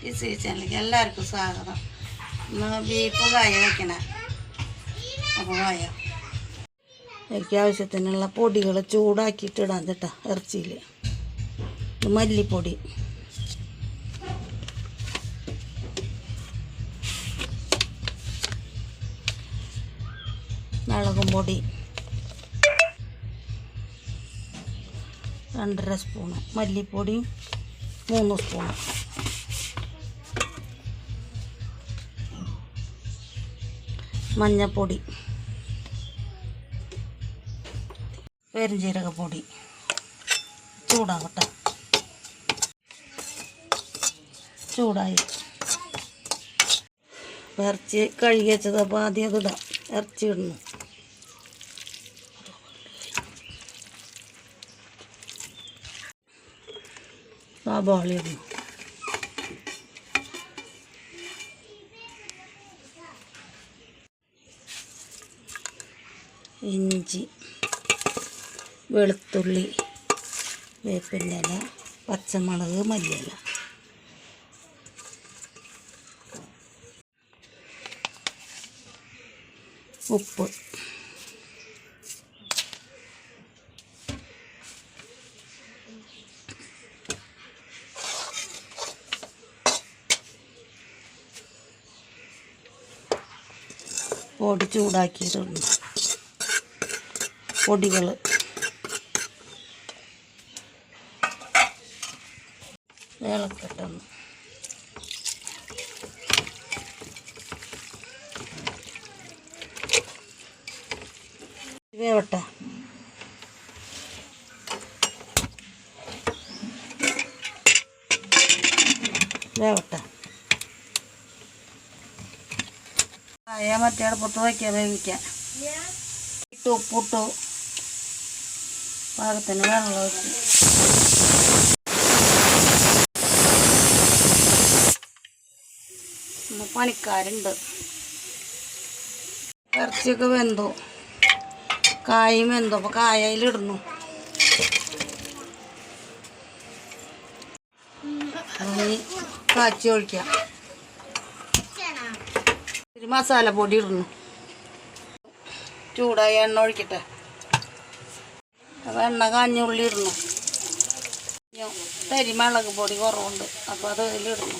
Easy കിച്ചണിലേക്ക് എല്ലാവർക്കും സ്വാഗതം. ഇന്ന് ബീഫും കായ വയ്ക്കണേ. അപ്പോൾ കായ എനിക്ക് ആവശ്യത്തിനുള്ള പൊടികൾ ചൂടാക്കിയിട്ട് ഇടാൻ കേട്ടോ. ഇറച്ചിയിൽ മല്ലിപ്പൊടി, മുളകും പൊടി 2.5 സ്പൂണ്, മല്ലിപ്പൊടി 3 സ്പൂണ്, മഞ്ഞൾപ്പൊടി, പെരുംജീരകപ്പൊടി. ചൂടാകട്ടെ. ചൂടായി ഇറച്ചി കഴുകി വെച്ചത്. അപ്പോൾ ആദ്യം അതിടാം. ഇറച്ചി ഇടുന്നു. സവാള ഇടുന്നു. ഇഞ്ചി, വെളുത്തുള്ളി, വേപ്പിൻ്റെ ഇല, പച്ചമുളക്, മല്ലിയില. ഉപ്പ്, പൊടി ചൂടാക്കിയിട്ടുണ്ട്. പൊടികൾ ഇളക്കട്ടെന്ന്. വേവട്ടെ. വേവട്ടെ. കായ മറ്റേ അടുപ്പത്ത് വയ്ക്കുക, വേവിക്കാം. ഉപ്പിട്ടു, പാകത്തിന് വെള്ളം ഒഴിച്ച്. പണിക്കാരുണ്ട്. ഇറച്ചിയൊക്കെ വെന്തോ, കായും വെന്തോ. അപ്പോൾ കായയിലിടുന്നു. കാച്ചി ഒഴിക്കാം. ഇത്തിരി മസാലപ്പൊടി ഇടുന്നു. ചൂടായി എണ്ണ ഒഴിക്കട്ടെ. അപ്പോൾ എണ്ണ കാഞ്ഞുള്ളി ഇടുന്നു. തരി മുളക് പൊടി കുറവുണ്ട്, അപ്പോൾ അത് അതിലിടുന്നു.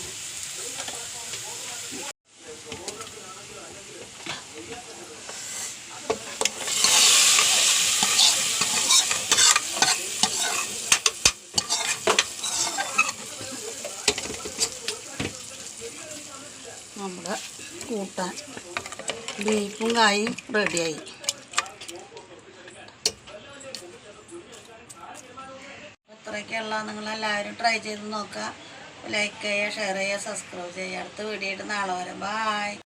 നമ്മുടെ കൂട്ടാൻ ബീഫും കായും റെഡിയായി. ഇത്രയൊക്കെയുള്ള നിങ്ങളെല്ലാവരും ട്രൈ ചെയ്ത് നോക്കുക. ലൈക്ക് ചെയ്യുക, ഷെയർ ചെയ്യുക, സബ്സ്ക്രൈബ് ചെയ്യുക. അടുത്ത വീഡിയോ ആയിട്ട് നാളെ വരാം. ബായ്.